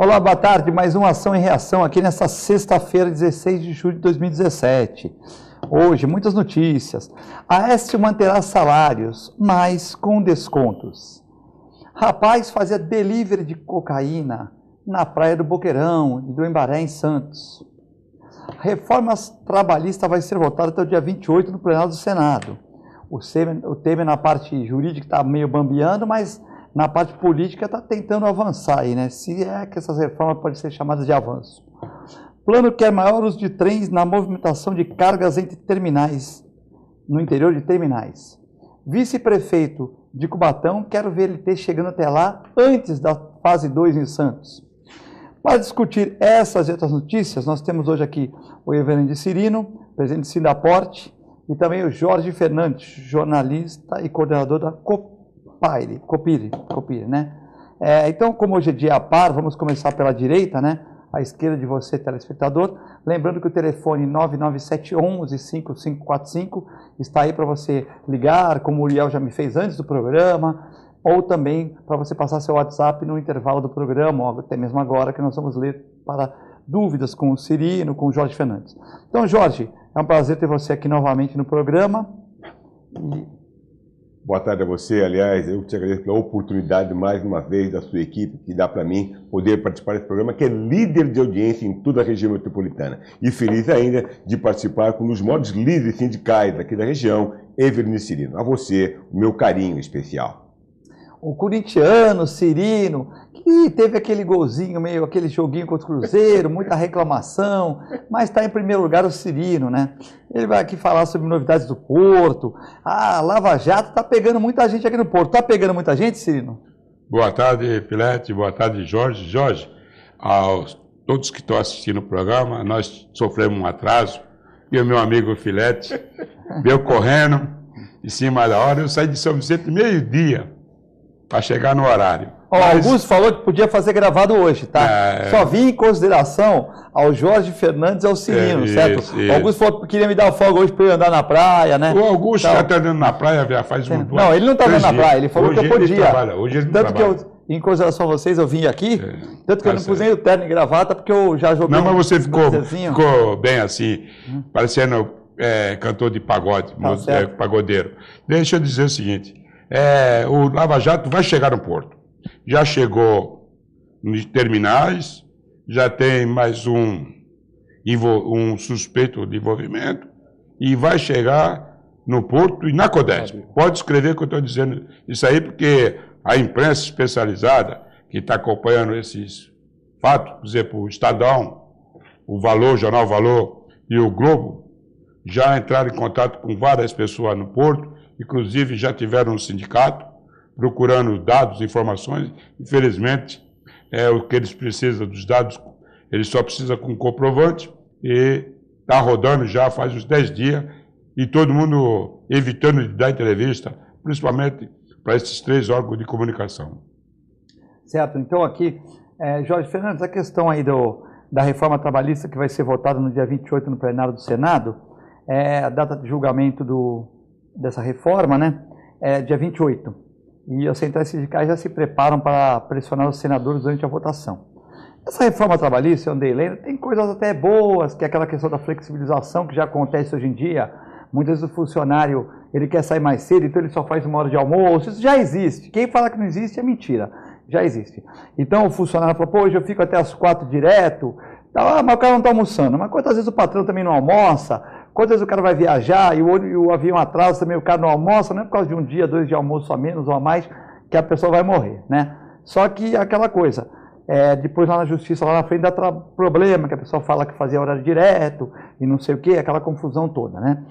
Olá, boa tarde. Mais uma ação e reação aqui nessa sexta-feira, 16 de julho de 2017. Hoje, muitas notícias. A Aécio manterá salários, mas com descontos. Rapaz fazia delivery de cocaína na praia do Boqueirão e do Embaré, em Santos. Reforma trabalhista vai ser votada até o dia 28 no plenário do Senado. O Temer na parte jurídica está meio bambeando, mas na parte política está tentando avançar aí, né? Se é que essas reformas podem ser chamadas de avanço. Plano quer maior uso de trens na movimentação de cargas entre terminais, no interior de terminais. Vice-prefeito de Cubatão quer o VLT chegando até lá antes da fase 2 em Santos. Para discutir essas e outras notícias, nós temos hoje aqui o Everende Cirino, presidente de Sindaporte, e também o Jorge Fernandes, jornalista e coordenador da Copire, né? Então, como hoje é dia par, vamos começar pela direita, né? À esquerda de você, telespectador. Lembrando que o telefone 99711-5545 está aí para você ligar, como o Uriel já me fez antes do programa, ou também para você passar seu WhatsApp no intervalo do programa, ou até mesmo agora, que nós vamos ler para dúvidas com o Cirino, com o Jorge Fernandes. Então, Jorge, é um prazer ter você aqui novamente no programa. Boa tarde a você. Aliás, eu te agradeço pela oportunidade, mais uma vez, da sua equipe, que dá para mim poder participar desse programa, que é líder de audiência em toda a região metropolitana. E feliz ainda de participar com um dos maiores líderes sindicais aqui da região, Everende Cirino. A você, o meu carinho especial. O corintiano, Cirino, que teve aquele golzinho, meio aquele joguinho contra o Cruzeiro, muita reclamação, mas está em primeiro lugar o Cirino, né? Ele vai aqui falar sobre novidades do Porto. Ah, Lava Jato está pegando muita gente aqui no Porto. Está pegando muita gente, Cirino? Boa tarde, Filete. Boa tarde, Jorge. Jorge, aos todos que estão assistindo o programa, nós sofremos um atraso. E o meu amigo Filete veio correndo em cima da hora. Eu saí de São Vicente meio-dia para chegar no horário. O Augusto falou que podia fazer gravado hoje, tá? Só vim em consideração ao Jorge Fernandes e ao Cirino, certo? Isso. O Augusto falou que queria me dar folga hoje para eu andar na praia, né? O Augusto já está andando na praia, já faz um... Não, ele não está andando na praia, ele falou que eu podia. Hoje ele Tanto trabalha. que eu, em consideração a vocês, eu vim aqui, tanto que eu não pus nem o terno e gravata, porque eu já joguei... Não, mas você ficou bem assim, parecendo cantor de pagode, pagodeiro. Deixa eu dizer o seguinte, o Lava Jato vai chegar no Porto. Já chegou nos terminais, já tem mais um suspeito de envolvimento e vai chegar no Porto e na Codesp. Pode escrever que eu estou dizendo isso aí, porque a imprensa especializada que está acompanhando esses fatos, por exemplo, o Estadão, o Valor, o Jornal Valor e o Globo, já entraram em contato com várias pessoas no Porto, inclusive já tiveram um sindicato, procurando dados, informações. Infelizmente, o que eles precisam dos dados, eles só precisam com comprovante, e está rodando já faz uns 10 dias, e todo mundo evitando de dar entrevista, principalmente para esses 3 órgãos de comunicação. Certo, então aqui, Jorge Fernandes, a questão aí da reforma trabalhista que vai ser votada no dia 28 no plenário do Senado, a data de julgamento dessa reforma, né, é dia 28. E as centrais sindicais já se preparam para pressionar os senadores durante a votação. Essa reforma trabalhista, eu andei lendo, tem coisas até boas, que é aquela questão da flexibilização que já acontece hoje em dia. Muitas vezes o funcionário, ele quer sair mais cedo, então ele só faz 1 hora de almoço. Isso já existe. Quem fala que não existe é mentira. Já existe. Então o funcionário fala, pô, hoje eu fico até as 4 direto. Tá, mas o cara não está almoçando. Mas quantas vezes o patrão também não almoça? Quantas vezes o cara vai viajar e o avião atrasa também, o cara não almoça, não é por causa de 1 dia, 2 de almoço a menos ou a mais que a pessoa vai morrer, né? Só que aquela coisa, depois lá na justiça, lá na frente, dá problema, que a pessoa fala que fazia horário direto e não sei o quê, aquela confusão toda, né?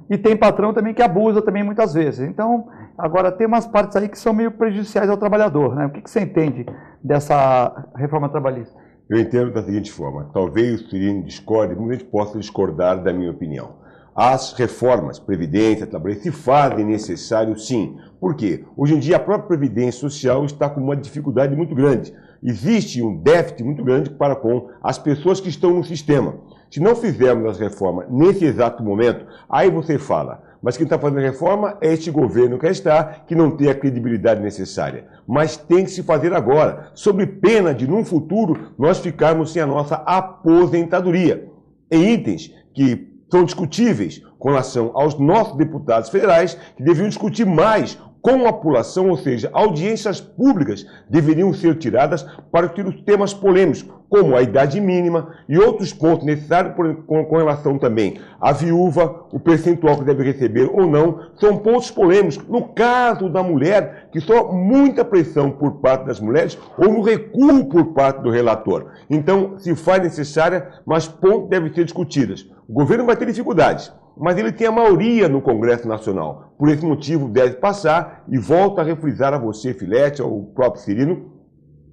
E tem patrão também que abusa também muitas vezes. Então, agora tem umas partes aí que são meio prejudiciais ao trabalhador, né? O que você entende dessa reforma trabalhista? Eu entendo da seguinte forma, talvez o Cirino discorde, muita gente possa discordar da minha opinião. As reformas, previdência, trabalhista, se fazem necessário, sim. Por quê? Hoje em dia a própria previdência social está com uma dificuldade muito grande. Existe um déficit muito grande para com as pessoas que estão no sistema. Se não fizermos as reformas nesse exato momento, aí você fala, Mas quem está fazendo a reforma é este governo que está, que não tem a credibilidade necessária. Mas tem que se fazer agora, sob pena de, num futuro, nós ficarmos sem a nossa aposentadoria. Em itens que são discutíveis com relação aos nossos deputados federais, que deveriam discutir mais com a população, ou seja, audiências públicas deveriam ser tiradas para ter os temas polêmicos, como a idade mínima e outros pontos necessários com relação também à viúva, o percentual que deve receber ou não, são pontos polêmicos. No caso da mulher, que só muita pressão por parte das mulheres ou no recuo por parte do relator. Então, se faz necessária, mas pontos devem ser discutidos. O governo vai ter dificuldades, mas ele tem a maioria no Congresso Nacional. Por esse motivo, deve passar, e volto a refrisar a você, Filete, ao próprio Cirino,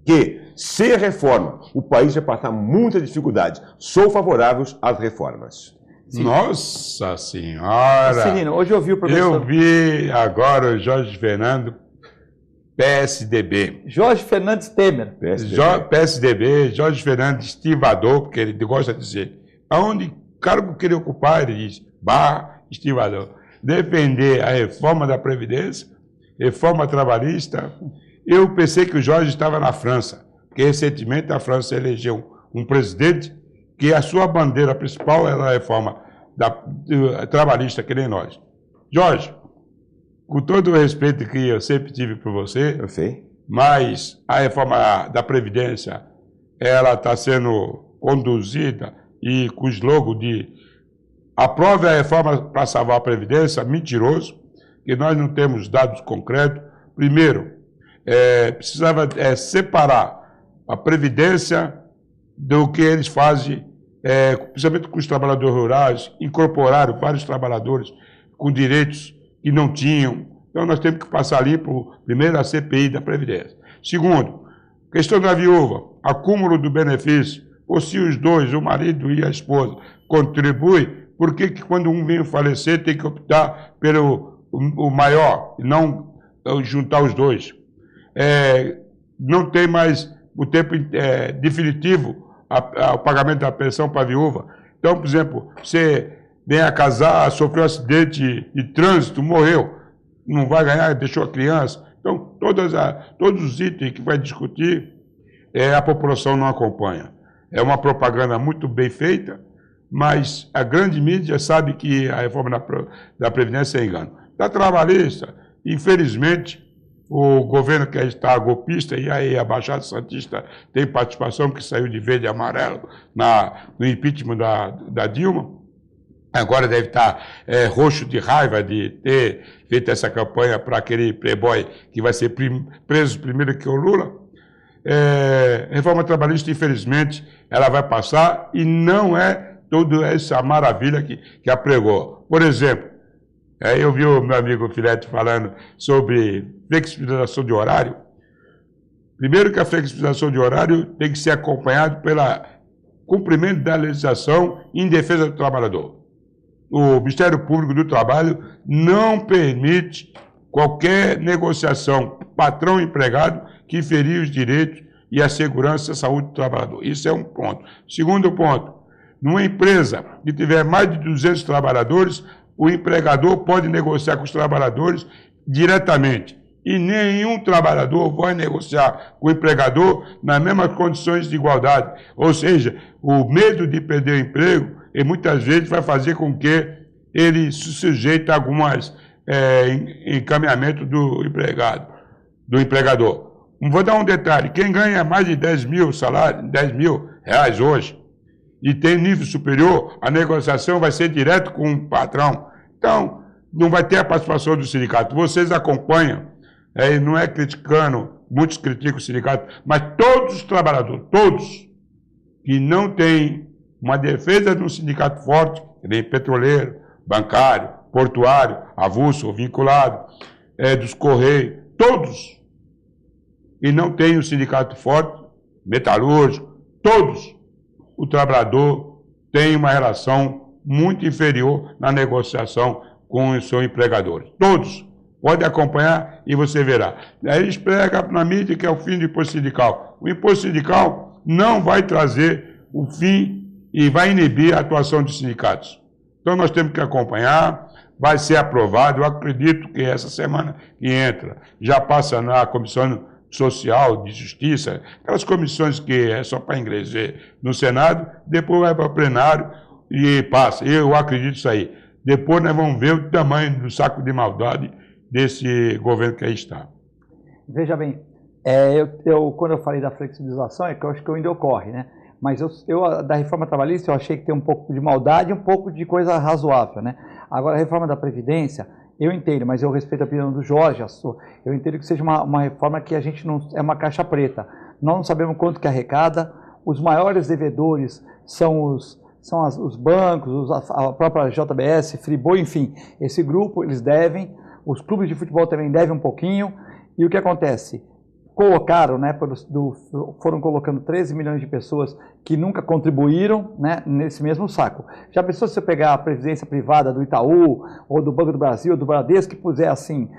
que, sem a reforma, o país vai passar muitas dificuldades. Sou favorável às reformas. Nossa Senhora! Cirino, hoje eu vi o professor... Eu vi agora o Jorge Fernando, PSDB. Jorge Fernandes Temer. PSDB, Jorge Fernando estivador, porque ele gosta de dizer, aonde cargo que ele ocupar, ele diz, estivador. Defender a reforma da Previdência, reforma trabalhista. Eu pensei que o Jorge estava na França, porque recentemente a França elegeu um presidente que a sua bandeira principal era a reforma trabalhista, que nem nós. Jorge, com todo o respeito que eu sempre tive por você, eu sei, mas a reforma da Previdência, ela está sendo conduzida e com o slogan de aprove a reforma para salvar a Previdência, mentiroso, que nós não temos dados concretos. Primeiro, precisava separar a Previdência do que eles fazem, principalmente com os trabalhadores rurais, incorporaram vários trabalhadores com direitos que não tinham. Então, nós temos que passar ali, primeiro, a CPI da Previdência. Segundo, questão da viúva, acúmulo do benefício, ou se os dois, o marido e a esposa, contribuem, por que quando um vem falecer tem que optar pelo o maior e não juntar os dois? Não tem mais o tempo definitivo o pagamento da pensão para a viúva. Então, por exemplo, você vem a casar, sofreu um acidente de trânsito, morreu, não vai ganhar, deixou a criança. Então, todos os itens que vai discutir, a população não acompanha. É uma propaganda muito bem feita, mas a grande mídia sabe que a reforma da Previdência é engano. Da trabalhista, infelizmente, o governo que está golpista, e aí a Baixada Santista tem participação, que saiu de verde e amarelo no impeachment da Dilma, agora deve estar roxo de raiva de ter feito essa campanha para aquele playboy que vai ser preso primeiro que o Lula. Reforma trabalhista, infelizmente, ela vai passar e não é toda essa maravilha que apregou. Por exemplo, eu vi o meu amigo Filete falando sobre flexibilização de horário. Primeiro que a flexibilização de horário tem que ser acompanhada pelo cumprimento da legislação em defesa do trabalhador. O Ministério Público do Trabalho não permite qualquer negociação patrão-empregado que ferir os direitos e a segurança e a saúde do trabalhador. Isso é um ponto. Segundo ponto, numa empresa que tiver mais de 200 trabalhadores, o empregador pode negociar com os trabalhadores diretamente. E nenhum trabalhador vai negociar com o empregador nas mesmas condições de igualdade. Ou seja, o medo de perder o emprego, e muitas vezes vai fazer com que ele se sujeite a algumas encaminhamentos do empregador. Vou dar um detalhe, quem ganha mais de 10 mil salários, 10 mil reais hoje, e tem nível superior, a negociação vai ser direto com o patrão. Então, não vai ter a participação do sindicato. Vocês acompanham, não é criticando, muitos criticam o sindicato, mas todos os trabalhadores, todos, que não têm uma defesa de um sindicato forte, que nem petroleiro, bancário, portuário, avulso ou vinculado, dos Correios, todos, e não tem um sindicato forte, metalúrgico, todos, o trabalhador tem uma relação muito inferior na negociação com os seus empregadores. Todos. Pode acompanhar e você verá. Aí eles pregam na mídia que é o fim do imposto sindical. O imposto sindical não vai trazer o fim e vai inibir a atuação dos sindicatos. Então nós temos que acompanhar. vai ser aprovado. Eu acredito que essa semana que entra já passa na Comissão Social, de Justiça, aquelas comissões que é só para engreger no Senado, depois vai para o plenário e passa. Eu acredito nisso aí. Depois nós vamos ver o tamanho do saco de maldade desse governo que aí está. Veja bem, quando eu falei da flexibilização, é que eu acho que ainda ocorre, né? Mas da reforma trabalhista eu achei que tem um pouco de maldade e um pouco de coisa razoável, né? Agora, a reforma da Previdência, eu entendo, mas eu respeito a opinião do Jorge, eu entendo que seja uma reforma que a gente não... é uma caixa preta. Nós não sabemos quanto que arrecada, os maiores devedores são os bancos, a própria JBS, Friboi, enfim, esse grupo, eles devem, os clubes de futebol também devem um pouquinho, e o que acontece? Colocaram, né, foram colocando 13 milhões de pessoas que nunca contribuíram, né, nesse mesmo saco. Já pensou se você pegar a previdência privada do Itaú, ou do Banco do Brasil, ou do Bradesco, que puser assim,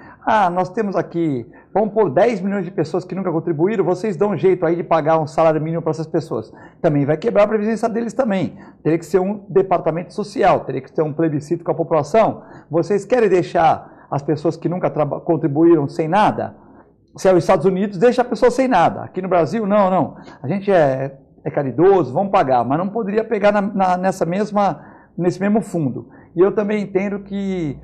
nós temos aqui, vamos pôr 10 milhões de pessoas que nunca contribuíram, vocês dão um jeito aí de pagar um salário mínimo para essas pessoas. Também vai quebrar a previdência deles também. Teria que ser um departamento social, teria que ter um plebiscito com a população. Vocês querem deixar as pessoas que nunca contribuíram sem nada? Se é os Estados Unidos, deixa a pessoa sem nada. Aqui no Brasil, não. A gente é caridoso, vamos pagar, mas não poderia pegar nesse mesmo fundo. E eu também entendo que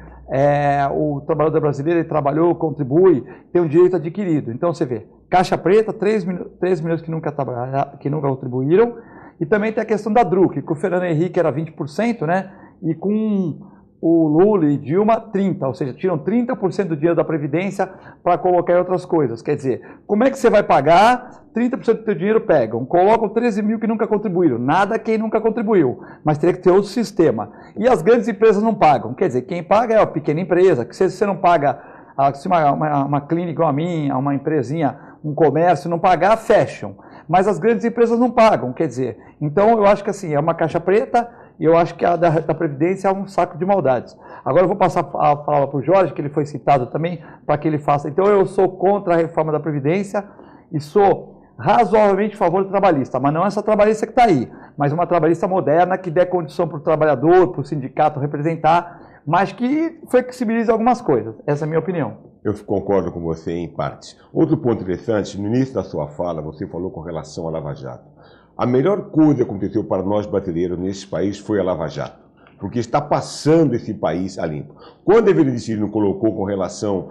o trabalhador brasileiro, ele trabalhou, contribui, tem um direito adquirido. Então você vê, caixa preta, 3 milhões que nunca contribuíram, e também tem a questão da DRU, que o Fernando Henrique era 20%, né? E com o Lula e Dilma, 30%, ou seja, tiram 30% do dinheiro da Previdência para colocar em outras coisas. Quer dizer, como é que você vai pagar? 30% do teu dinheiro pegam, colocam 13 mil que nunca contribuíram, nada quem nunca contribuiu, mas teria que ter outro sistema. E as grandes empresas não pagam, quer dizer, quem paga é a pequena empresa, que se você não paga, se uma clínica igual a minha, uma empresinha, um comércio não pagar, fecham. Mas as grandes empresas não pagam, quer dizer, então eu acho que assim, é uma caixa preta, e eu acho que a da Previdência é um saco de maldades. Agora eu vou passar a palavra para o Jorge, que ele foi citado também, para que ele faça. Então eu sou contra a reforma da Previdência e sou razoavelmente a favor do trabalhista, mas não essa trabalhista que está aí, mas uma trabalhista moderna que dê condição para o trabalhador, para o sindicato representar, mas que flexibilize algumas coisas. Essa é a minha opinião. Eu concordo com você em partes. Outro ponto interessante, no início da sua fala, você falou com relação à Lava Jato. A melhor coisa que aconteceu para nós brasileiros nesse país foi a Lava Jato, porque está passando esse país a limpo. Quando a Evelyn Cirino colocou com relação,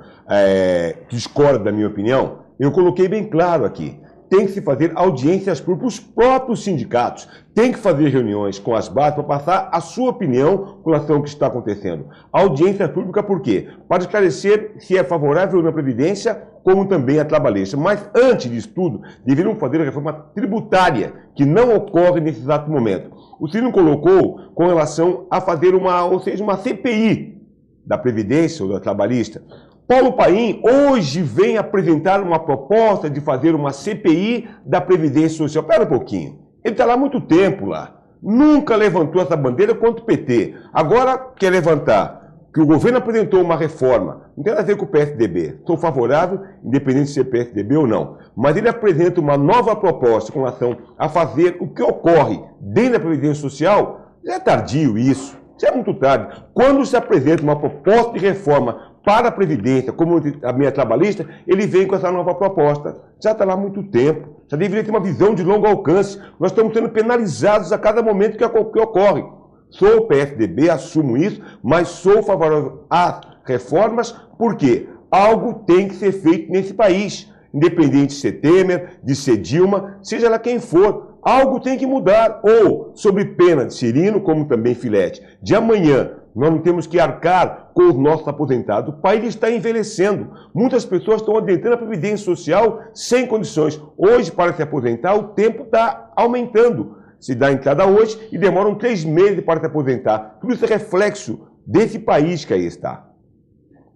discorda da minha opinião, eu coloquei bem claro aqui. Tem que se fazer audiências para os próprios sindicatos, tem que fazer reuniões com as bases para passar a sua opinião com relação ao que está acontecendo. Audiência pública por quê? Para esclarecer se é favorável na Previdência, como também a trabalhista. Mas antes disso tudo, deveriam fazer a reforma tributária, que não ocorre nesse exato momento. O Ciro colocou com relação a fazer uma CPI da Previdência ou da trabalhista. Paulo Paim hoje vem apresentar uma proposta de fazer uma CPI da Previdência Social. Espera um pouquinho. Ele está lá há muito tempo lá. Nunca levantou essa bandeira contra o PT. Agora quer levantar que o governo apresentou uma reforma. Não tem nada a ver com o PSDB. Sou favorável, independente de ser PSDB ou não. Mas ele apresenta uma nova proposta com relação a fazer o que ocorre dentro da Previdência Social. Já é tardio isso. Já é muito tarde. Quando se apresenta uma proposta de reforma para a Previdência, como a minha trabalhista, ele vem com essa nova proposta. Já está lá há muito tempo. Já deveria ter uma visão de longo alcance. Nós estamos sendo penalizados a cada momento que ocorre. Sou o PSDB, assumo isso, mas sou favorável às reformas, porque algo tem que ser feito nesse país. Independente de ser Temer, de ser Dilma, seja lá quem for, algo tem que mudar. Ou, sob pena de Cirino, como também Filete, de amanhã, nós não temos que arcar com os nossos aposentados. O país está envelhecendo. Muitas pessoas estão adentrando a Previdência Social sem condições. Hoje, para se aposentar, o tempo está aumentando. Se dá entrada hoje e demoram 3 meses para se aposentar. Tudo isso é reflexo desse país que aí está.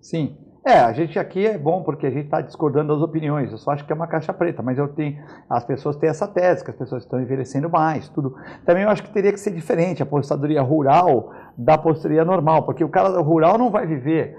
Sim. A gente aqui é bom porque a gente está discordando das opiniões. Eu só acho que é uma caixa preta, mas as pessoas têm essa tese, que as pessoas estão envelhecendo mais, tudo. Também eu acho que teria que ser diferente a aposentadoria rural da aposentadoria normal, porque o cara rural não vai viver,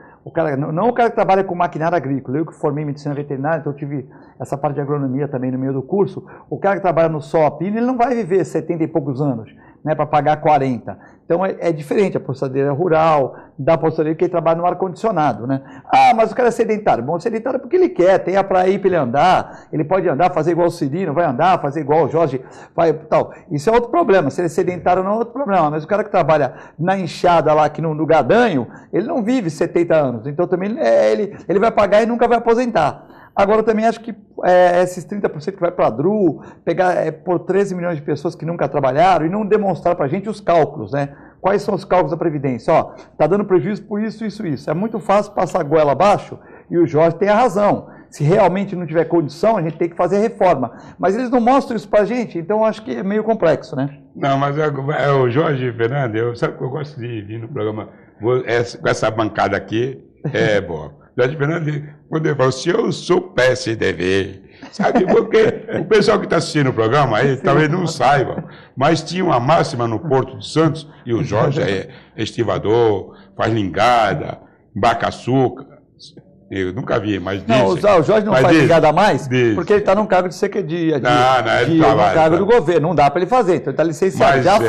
não o cara que trabalha com maquinário agrícola. Eu que formei em medicina veterinária, então eu tive essa parte de agronomia também no meio do curso. O cara que trabalha no sol a pino, ele não vai viver 70 e poucos anos. né, para pagar 40. Então é diferente, a aposentadoria rural, da aposentadoria que ele trabalha no ar-condicionado, né? Ah, mas o cara é sedentário. Bom, sedentário é porque ele quer, tem a praia para ele andar, ele pode andar, fazer igual o Cirino, vai andar, fazer igual o Jorge, vai, tal. Isso é outro problema, se ele é sedentário não é outro problema, mas o cara que trabalha na enxada lá, aqui no Gadanho, ele não vive 70 anos, então também ele vai pagar e nunca vai aposentar. Agora, eu também acho que esses 30% que vai para a DRU, pegar por 13 milhões de pessoas que nunca trabalharam e não demonstrar para a gente os cálculos, né? Quais são os cálculos da Previdência? Ó, está dando prejuízo por isso, isso, isso. É muito fácil passar a goela abaixo e o Jorge tem a razão. Se realmente não tiver condição, a gente tem que fazer reforma. Mas eles não mostram isso para a gente, então eu acho que é meio complexo, né? Não, mas o Jorge Fernandes, sabe que eu gosto de vir no programa com essa bancada aqui, é boa. Jorge Fernandes, quando ele falou, se eu sou PSDB, sabe, porque o pessoal que está assistindo o programa aí talvez não saiba, mas tinha uma máxima no Porto de Santos, e o Jorge é estivador, faz lingada, embarca açúcar, eu nunca vi, mas não, o Jorge não faz lingada mais, porque ele está num cargo de cargo do governo, não dá para ele fazer, então ele está licenciado, mas, já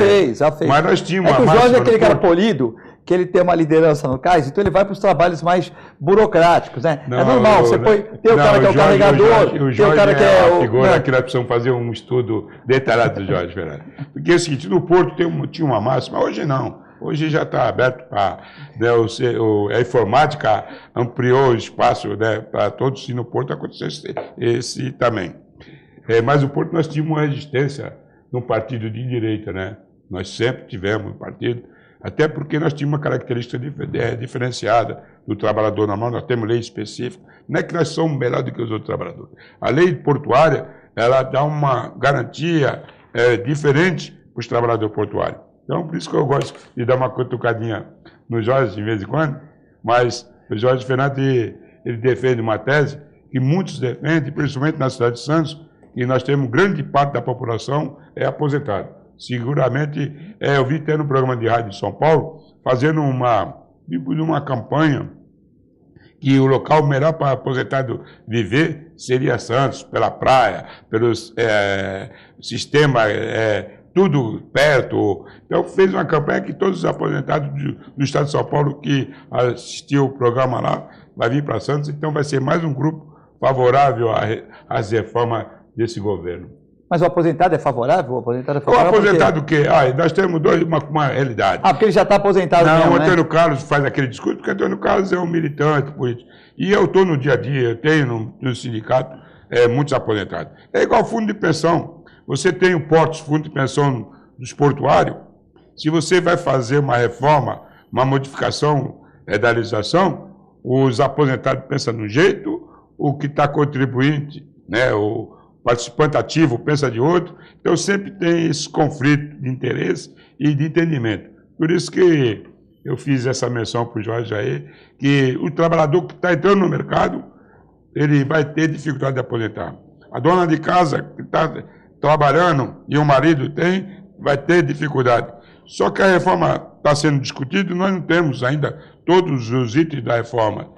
fez. Mas nós tínhamos o Jorge é aquele cara polido, que ele tem uma liderança no CAIS, então ele vai para os trabalhos mais burocráticos, né? Não, é normal, tem o cara que é o carregador, tem o cara que é o... figura que nós precisamos fazer um estudo detalhado do Jorge Fernandes. Porque é o seguinte, no Porto tinha uma máxima, hoje não. Hoje já está aberto para... Né, a informática ampliou o espaço, né, para todos, e no Porto aconteceu esse também. Mas no Porto nós tínhamos uma resistência num partido de direita, né? Nós sempre tivemos um partido, até porque nós tínhamos uma característica diferenciada do trabalhador normal, nós temos lei específica, não é que nós somos melhor do que os outros trabalhadores. A lei portuária, ela dá uma garantia diferente para os trabalhadores portuários. Então, por isso que eu gosto de dar uma cutucadinha no Jorge de vez em quando, mas o Jorge Fernandes, ele defende uma tese que muitos defendem, principalmente na cidade de Santos, que nós temos grande parte da população aposentada. Seguramente, eu vi até no programa de rádio de São Paulo, fazendo uma campanha que o local melhor para aposentado viver seria Santos, pela praia, pelos sistema, tudo perto. Então, fez uma campanha que todos os aposentados do estado de São Paulo que assistiu o programa lá, vai vir para Santos, então vai ser mais um grupo favorável às reformas desse governo. Mas o aposentado é favorável? O aposentado o quê? Nós temos uma realidade. Porque ele já está aposentado mesmo, né? O Antônio Carlos faz aquele discurso, porque o Antônio Carlos é um militante político. E eu estou no dia a dia, eu tenho no sindicato muitos aposentados. É igual fundo de pensão. Você tem o fundo de pensão dos portuários. Se você vai fazer uma reforma, uma modificação da legislação, os aposentados pensam de um jeito, o que está contribuinte, né, o participante ativo pensa de outro, então sempre tem esse conflito de interesse e de entendimento. Por isso que eu fiz essa menção para o Jorge aí, que o trabalhador que está entrando no mercado, ele vai ter dificuldade de aposentar. A dona de casa que está trabalhando e o marido vai ter dificuldade. Só que a reforma está sendo discutida e nós não temos ainda todos os itens da reforma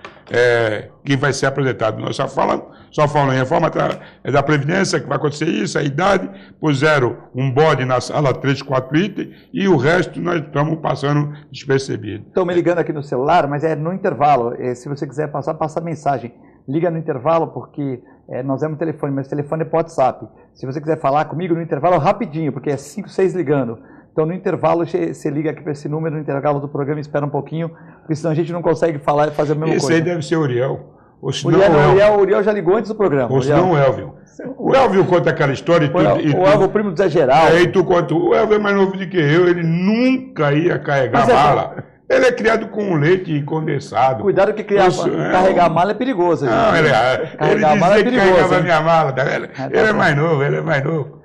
que vai ser apresentado. Nós só falamos em reforma da Previdência, que vai acontecer isso, a idade, puseram um bode na sala, 3, 4 itens, e o resto nós estamos passando despercebido. Estão me ligando aqui no celular, mas é no intervalo. Se você quiser passar, passa a mensagem. Liga no intervalo, porque nós temos telefone, mas o telefone é para WhatsApp. Se você quiser falar comigo no intervalo, rapidinho, porque é 5, 6 ligando. Então, no intervalo, você liga aqui para esse número, no intervalo do programa, espera um pouquinho, porque senão a gente não consegue falar e fazer a mesma coisa. Esse aí deve ser o Uriel. O Uriel já ligou antes do programa. Ou se não o Elvio. O Elvio conta aquela história o Elvio, primo do Zé Geraldo. E tu conta, o Elvio é mais novo do que eu, ele nunca ia carregar mala. Ele é criado com leite condensado. Cuidado que carregar mala é perigoso. Gente. Não, ele dizia que carregava a minha mala. Tá vendo? Ele é mais novo.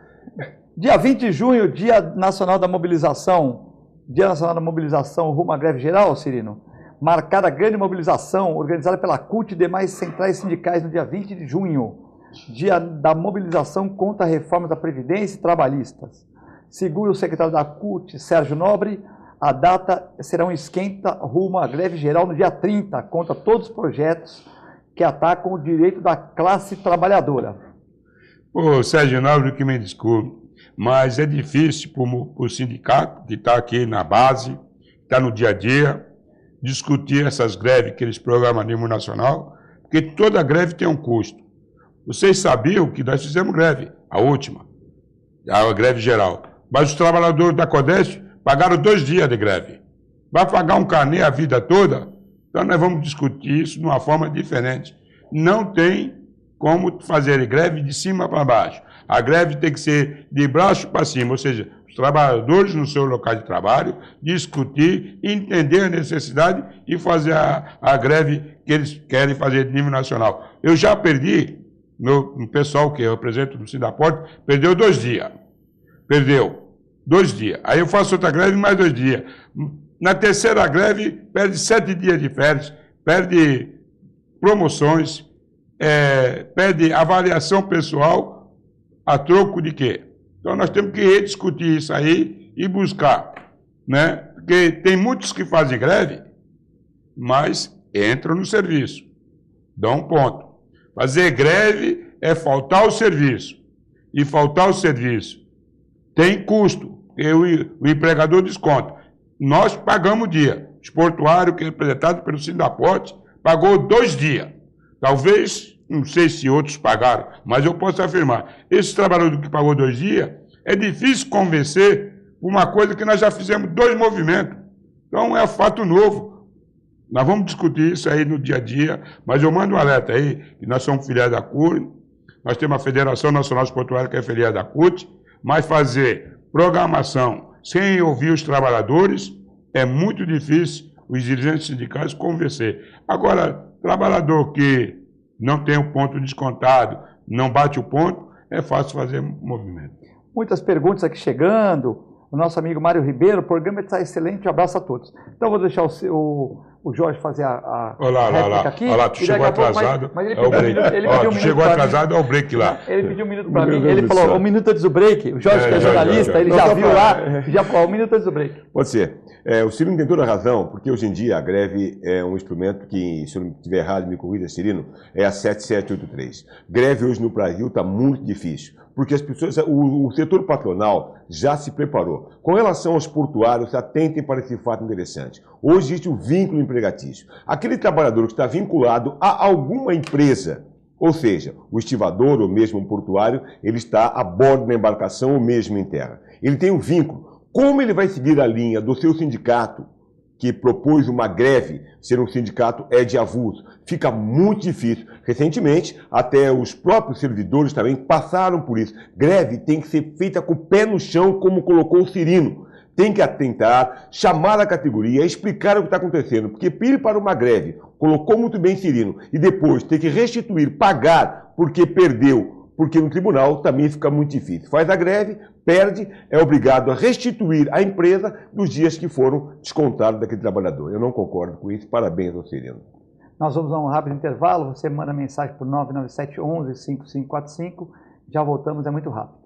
Dia 20 de junho, Dia Nacional da Mobilização. Dia Nacional da Mobilização rumo à greve geral, Cirino. Marcada a grande mobilização organizada pela CUT e demais centrais sindicais no dia 20 de junho. Dia da mobilização contra reformas da Previdência e trabalhistas. Segundo o secretário da CUT, Sérgio Nobre, a data será um esquenta rumo à greve geral no dia 30, contra todos os projetos que atacam o direito da classe trabalhadora. Ô, Sérgio Nobre, que me desculpe, mas é difícil para o sindicato, que está aqui na base, está no dia a dia, discutir essas greves que eles programam a nível nacional, porque toda greve tem um custo. Vocês sabiam que nós fizemos greve, a última, a greve geral, mas os trabalhadores da Codeste pagaram 2 dias de greve. Vai pagar um carnê a vida toda? Então nós vamos discutir isso de uma forma diferente. Não tem como fazer greve de cima para baixo. A greve tem que ser de baixo para cima, ou seja, os trabalhadores no seu local de trabalho, discutir, entender a necessidade e fazer a greve que eles querem fazer de nível nacional. Eu já perdi, o pessoal que eu represento no Sindaporte, perdeu 2 dias. Perdeu 2 dias. Aí eu faço outra greve mais 2 dias. Na terceira greve, perde 7 dias de férias, perde promoções, perde avaliação pessoal a troco de quê? Então nós temos que rediscutir isso aí e buscar, né? Porque tem muitos que fazem greve, mas entram no serviço, dão um ponto. Fazer greve é faltar o serviço, e faltar o serviço tem custo, e o empregador desconta. Nós pagamos o dia. Os portuários, que é representado pelo Sindaporte, pagou 2 dias. Talvez, não sei se outros pagaram, mas eu posso afirmar, esse trabalhador que pagou 2 dias, é difícil convencer por uma coisa que nós já fizemos 2 movimentos. Então é fato novo. Nós vamos discutir isso aí no dia a dia, mas eu mando um alerta aí, que nós somos filiados da CUT, nós temos a Federação Nacional dos Portuários, que é filiada da CUT, mas fazer programação sem ouvir os trabalhadores é muito difícil os dirigentes sindicais convencer. Agora, trabalhador que não tem o ponto descontado, não bate o ponto, é fácil fazer movimento. Muitas perguntas aqui chegando. O nosso amigo Mário Ribeiro, o programa está excelente, um abraço a todos. Então, vou deixar o Jorge fazer a réplica aqui. Olha lá, tu chegou atrasado, mas ele é o break. Tu chegou atrasado, é o break lá. Ele pediu 1 minuto para mim, ele falou, 1 minuto antes do break. O Jorge, que é jornalista, ele já viu lá, já falou 1 minuto antes do break. Pode ser. O Cirino tem toda a razão, porque hoje em dia a greve é um instrumento que, se eu não estiver errado, me corrija, Cirino, é a 7783. Greve hoje no Brasil está muito difícil, porque as pessoas, o setor patronal já se preparou. Com relação aos portuários, atentem para esse fato interessante. Hoje existe o vínculo empregatício. Aquele trabalhador que está vinculado a alguma empresa, ou seja, o estivador ou mesmo o portuário, ele está a bordo da embarcação ou mesmo em terra. Ele tem um vínculo. Como ele vai seguir a linha do seu sindicato, que propôs uma greve, ser um sindicato é de avulso? Fica muito difícil. Recentemente, até os próprios servidores também passaram por isso. Greve tem que ser feita com o pé no chão, como colocou o Cirino. Tem que atentar, chamar a categoria, explicar o que está acontecendo. Porque ir para uma greve, colocou muito bem Cirino, e depois ter que restituir, pagar, porque perdeu, porque no tribunal também fica muito difícil. Faz a greve, perde, é obrigado a restituir à empresa dos dias que foram descontados daquele trabalhador. Eu não concordo com isso. Parabéns ao Cirino. Nós vamos a um rápido intervalo. Você manda mensagem por 997 11 5545. Já voltamos, é muito rápido.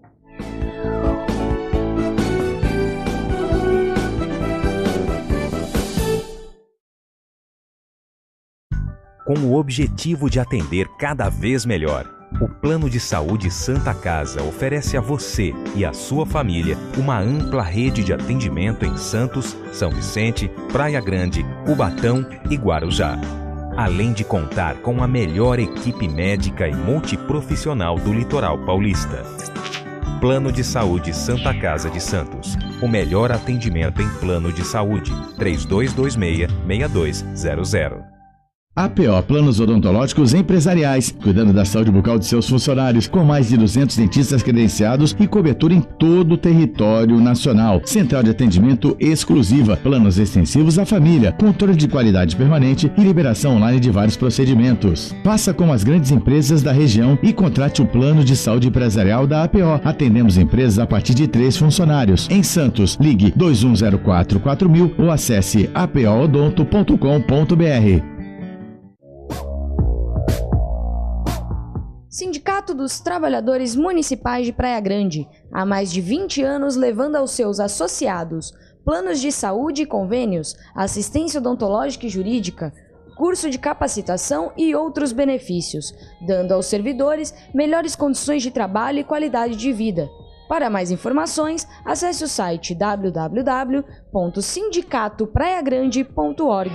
Com o objetivo de atender cada vez melhor, o Plano de Saúde Santa Casa oferece a você e a sua família uma ampla rede de atendimento em Santos, São Vicente, Praia Grande, Cubatão e Guarujá. Além de contar com a melhor equipe médica e multiprofissional do litoral paulista. Plano de Saúde Santa Casa de Santos. O melhor atendimento em plano de saúde. 3226-6200. APO Planos Odontológicos Empresariais, cuidando da saúde bucal de seus funcionários, com mais de 200 dentistas credenciados e cobertura em todo o território nacional. Central de atendimento exclusiva, planos extensivos à família, controle de qualidade permanente e liberação online de vários procedimentos. Faça como as grandes empresas da região e contrate o plano de saúde empresarial da APO. Atendemos empresas a partir de 3 funcionários. Em Santos, ligue 2104-4000 ou acesse apoodonto.com.br. Sindicato dos Trabalhadores Municipais de Praia Grande, há mais de 20 anos levando aos seus associados planos de saúde e convênios, assistência odontológica e jurídica, curso de capacitação e outros benefícios, dando aos servidores melhores condições de trabalho e qualidade de vida. Para mais informações, acesse o site www.sindicatopraiagrande.org.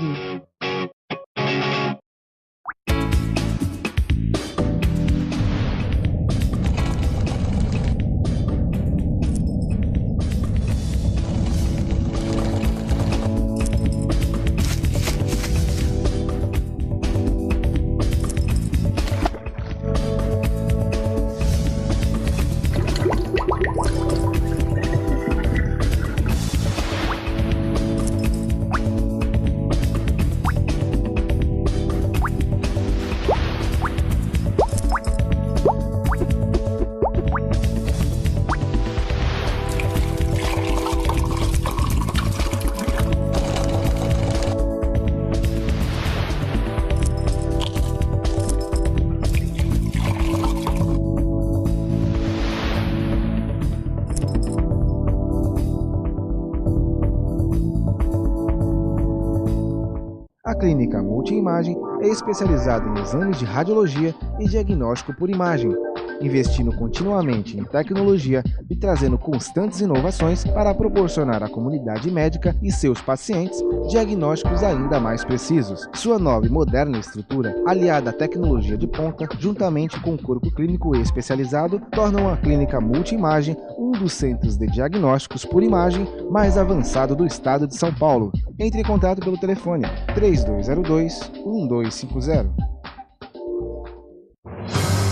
A Clínica Multiimagem é especializada em exames de radiologia e diagnóstico por imagem, investindo continuamente em tecnologia e trazendo constantes inovações para proporcionar à comunidade médica e seus pacientes diagnósticos ainda mais precisos. Sua nova e moderna estrutura, aliada à tecnologia de ponta, juntamente com o corpo clínico especializado, tornam a Clínica Multiimagem um dos centros de diagnósticos por imagem mais avançado do estado de São Paulo. Entre em contato pelo telefone 3202-1250.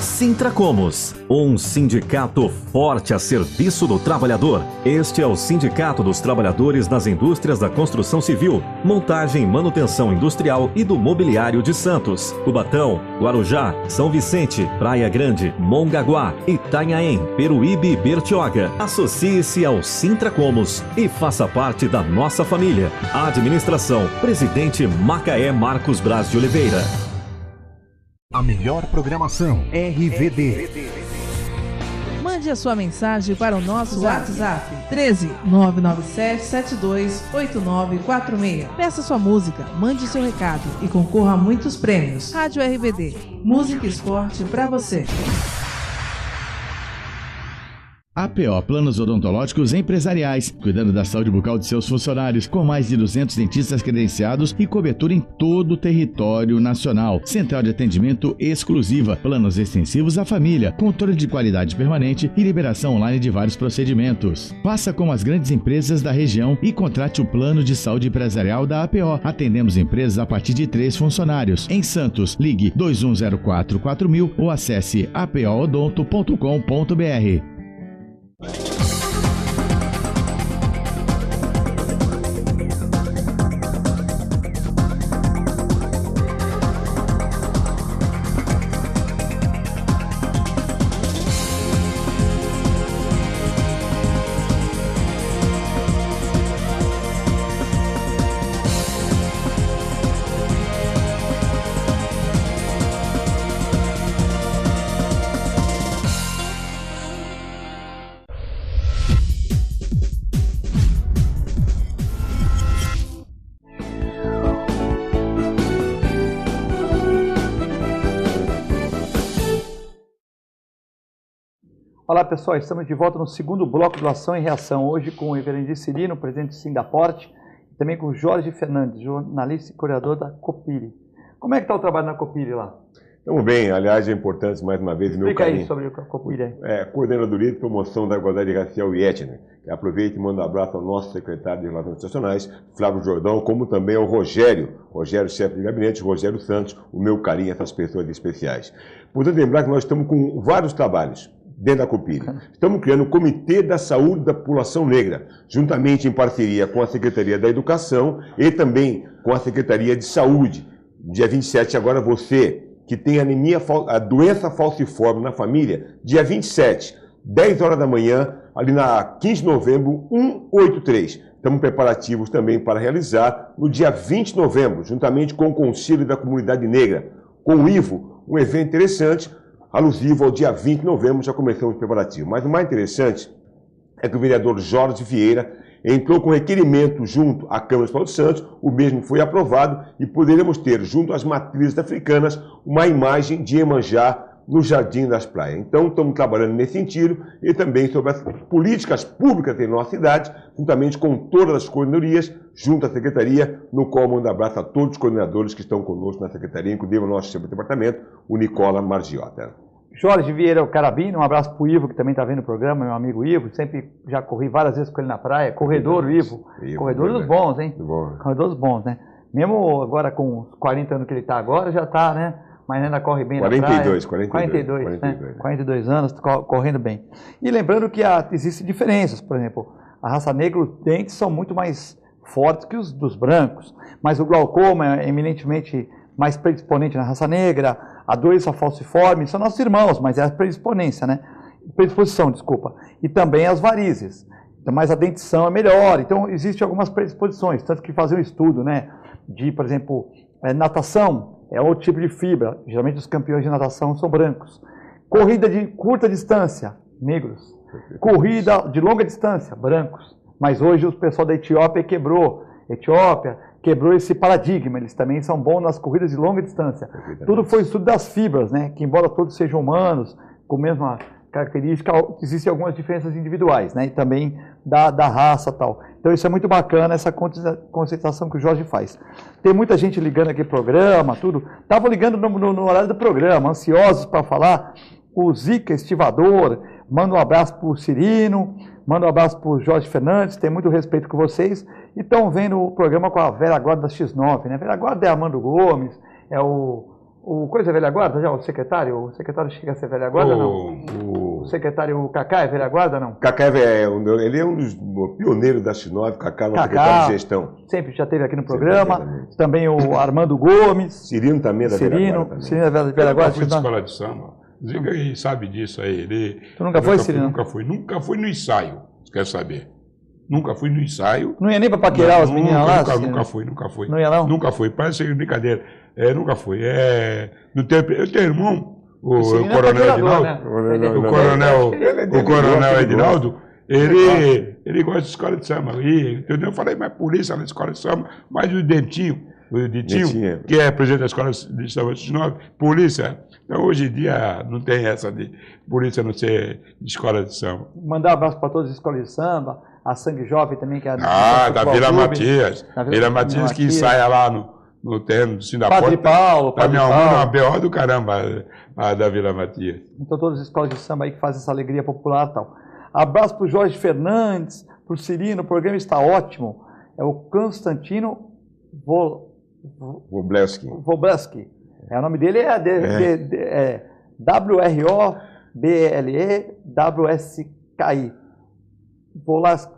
Sintracomos, um sindicato forte a serviço do trabalhador. Este é o Sindicato dos Trabalhadores das Indústrias da Construção Civil, Montagem e Manutenção Industrial e do Mobiliário de Santos, Cubatão, Guarujá, São Vicente, Praia Grande, Mongaguá, Itanhaém, Peruíbe e Bertioga. Associe-se ao Sintracomos e faça parte da nossa família. Administração, Presidente Macaé Marcos Braz de Oliveira. A melhor programação RVD. Mande a sua mensagem para o nosso WhatsApp 13 997 72 8946. Peça sua música, mande seu recado e concorra a muitos prêmios. Rádio RVD, música e esporte para você. APO Planos Odontológicos Empresariais, cuidando da saúde bucal de seus funcionários, com mais de 200 dentistas credenciados e cobertura em todo o território nacional. Central de atendimento exclusiva, planos extensivos à família, controle de qualidade permanente e liberação online de vários procedimentos. Faça como as grandes empresas da região e contrate o plano de saúde empresarial da APO. Atendemos empresas a partir de 3 funcionários. Em Santos, ligue 2104-4000 ou acesse apoodonto.com.br. Olá pessoal, estamos de volta no segundo bloco do Ação e Reação, hoje com o Everendir Cirino, presidente do Sindaporte, e também com o Jorge Fernandes, jornalista e coordenador da Copiri. Como é que está o trabalho na Copiri lá? Estamos bem, aliás, é importante mais uma vez meu carinho. Explica aí sobre a Copiri. Coordenadoria de Promoção da Igualdade Racial e Étnica. Aproveito e mando um abraço ao nosso secretário de Relações Institucionais, Flávio Jordão, como também ao Rogério, chefe de gabinete, Rogério Santos, o meu carinho a essas pessoas especiais. Portanto, lembrar que nós estamos com vários trabalhos dentro da Copiri. Estamos criando o Comitê da Saúde da População Negra, juntamente em parceria com a Secretaria da Educação e também com a Secretaria de Saúde. Dia 27, agora você que tem anemia, a doença falciforme na família, dia 27, 10 horas da manhã, ali na 15 de novembro, 183. Estamos preparativos também para realizar no dia 20 de novembro, juntamente com o Conselho da Comunidade Negra, com o IVO, um evento interessante, alusivo ao dia 20 de novembro, já começamos o preparativo. Mas o mais interessante é que o vereador Jorge Vieira entrou com requerimento junto à Câmara Municipal de Santos, o mesmo foi aprovado e poderemos ter, junto às matrizes africanas, uma imagem de Iemanjá no Jardim das Praias. Então, estamos trabalhando nesse sentido e também sobre as políticas públicas em nossa cidade, juntamente com todas as coordenadorias, junto à Secretaria, no qual eu mando abraço a todos os coordenadores que estão conosco na Secretaria, inclusive o nosso chefe de departamento, o Nicola Margiota. Jorge Vieira Carabino, um abraço para o Ivo, que também está vendo o programa, meu amigo Ivo, sempre já corri várias vezes com ele na praia, corredor, Ivo, corredor dos bons, hein? Corredor dos bons, né? Mesmo agora com os 40 anos que ele está agora, já está, né? Mas ainda corre bem na praia. 42, né? 42 anos, correndo bem. E lembrando que existem diferenças, por exemplo, a raça negra, os dentes são muito mais fortes que os dos brancos, mas o glaucoma é eminentemente mais predisponente na raça negra, a doença falciforme, são nossos irmãos, mas é a predisposição, desculpa. E também as varizes, então, mas a dentição é melhor, então existem algumas predisposições, tanto que fazer um estudo, né, de, por exemplo, natação, é outro tipo de fibra, geralmente os campeões de natação são brancos. Corrida de curta distância, negros. Corrida de longa distância, brancos. Mas hoje o pessoal da Etiópia quebrou esse paradigma, eles também são bons nas corridas de longa distância. Tudo foi estudo das fibras, né? Que embora todos sejam humanos, com a mesma característica, existem algumas diferenças individuais, né? E também da raça e tal. Então isso é muito bacana, essa conscientização que o Jorge faz. Tem muita gente ligando aqui no programa, tudo. Estavam ligando no horário do programa, ansiosos para falar. O Zica Estivador, manda um abraço para o Cirino, manda um abraço para o Jorge Fernandes, tem muito respeito com vocês. E estão vendo o programa com a velha guarda da X9, né? A velha guarda é Armando Gomes, é o coisa velha guarda, já o secretário chega a ser velha guarda, não? O secretário Cacá é velha guarda, não? Cacá ele é um dos pioneiros da X9, Cacá, no secretário de gestão. Sempre já esteve aqui no programa, também o Armando Gomes. Cirino também é da velha guarda. Cirino é da velha guarda. Eu fui de escola de samba. Zica sabe disso aí. Tu nunca foi, Cirino? Nunca fui no ensaio, você quer saber? Nunca fui no ensaio. Não ia nem para paquerar as meninas lá? Nunca fui. Não ia não? Nunca fui, parece brincadeira. Nunca fui. Eu tenho irmão, o Coronel Edinaldo, né? O Coronel Edinaldo, ele gosta de escola de samba. Eu falei, mas polícia na escola de samba, mas o Dentinho, que é presidente da escola de samba de 9, polícia. Então, hoje em dia, não tem essa de polícia não ser de escola de samba. Mandar um abraço para todas as escolas de samba, a Sangue Jovem também, que é da Vila Matias. Vila Matias que ensaia lá no terreno do Sindapó. Padre Paulo. Tá me arrumando uma B.O. do caramba, a da Vila Matias. Então, todas as escolas de samba aí que fazem essa alegria popular e tal. Abraço para o Jorge Fernandes, para o Cirino, o programa está ótimo. É o Constantino Wobleski. O nome dele é WROBLEWSKI. Wobleski,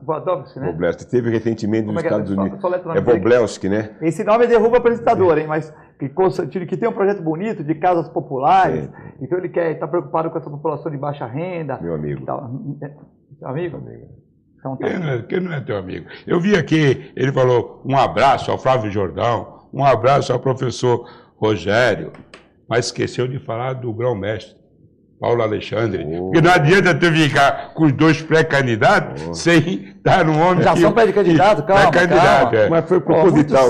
né? Wobleski. Teve recentemente nos Estados Unidos. É Wobleski, né? Esse nome derruba o apresentador, hein? Mas Constantino, que tem um projeto bonito de casas populares. Então ele está preocupado com essa população de baixa renda. Meu amigo. Seu amigo? Então, tá. Quem não é teu amigo? Eu vi aqui, ele falou um abraço ao Flávio Jordão, um abraço ao professor Rogério, mas esqueceu de falar do grão-mestre, Paulo Alexandre. Porque não adianta tu ficar com os dois pré-candidatos sem estar no homem já são pré-candidato, calma. Mas foi proposital.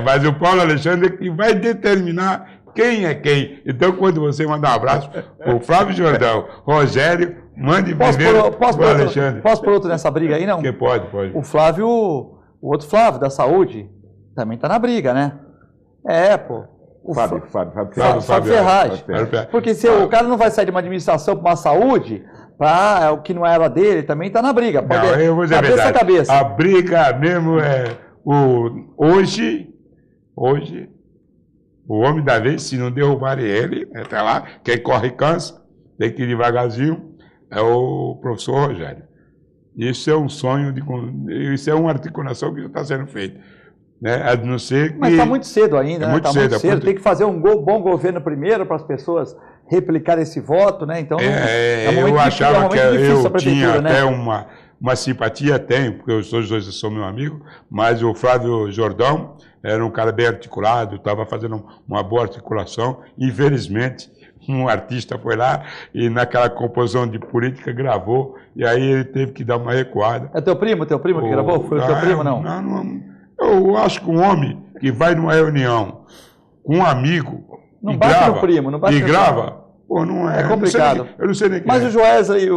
Mas o Paulo Alexandre é que vai determinar quem é quem. Então, quando você mandar um abraço o Flávio Jordão, Rogério, mande primeiro o Alexandre. Posso pôr outro nessa briga aí, não? Que pode. O outro Flávio, da Saúde, também está na briga, né? O Fábio Ferraz. Porque se o cara não vai sair de uma administração para uma saúde, para o que não era dele, também está na briga. Eu vou dizer a verdade. Cabeça. A briga mesmo é hoje, o homem da vez, se não derrubarem ele, até lá, quem corre cansa, tem que ir devagarzinho, é o professor Rogério. Isso é um sonho, isso é uma articulação que já está sendo feita. Né? A não ser que... Mas está muito cedo ainda, né? Muito cedo. Tem que fazer um bom governo primeiro para as pessoas replicarem esse voto, né? Então, eu achava que eu tinha até uma simpatia, porque os dois são meu amigo, mas o Flávio Jordão era um cara bem articulado, estava fazendo uma boa articulação. Infelizmente, um artista foi lá e naquela composição de política gravou, e aí ele teve que dar uma recuada. É teu primo que gravou? Foi o teu primo, não? Não. Eu acho que um homem que vai numa reunião com um amigo não bate no primo, não bate e grava, pô, não é. É complicado. Eu não sei nem quem Mas o Joesley,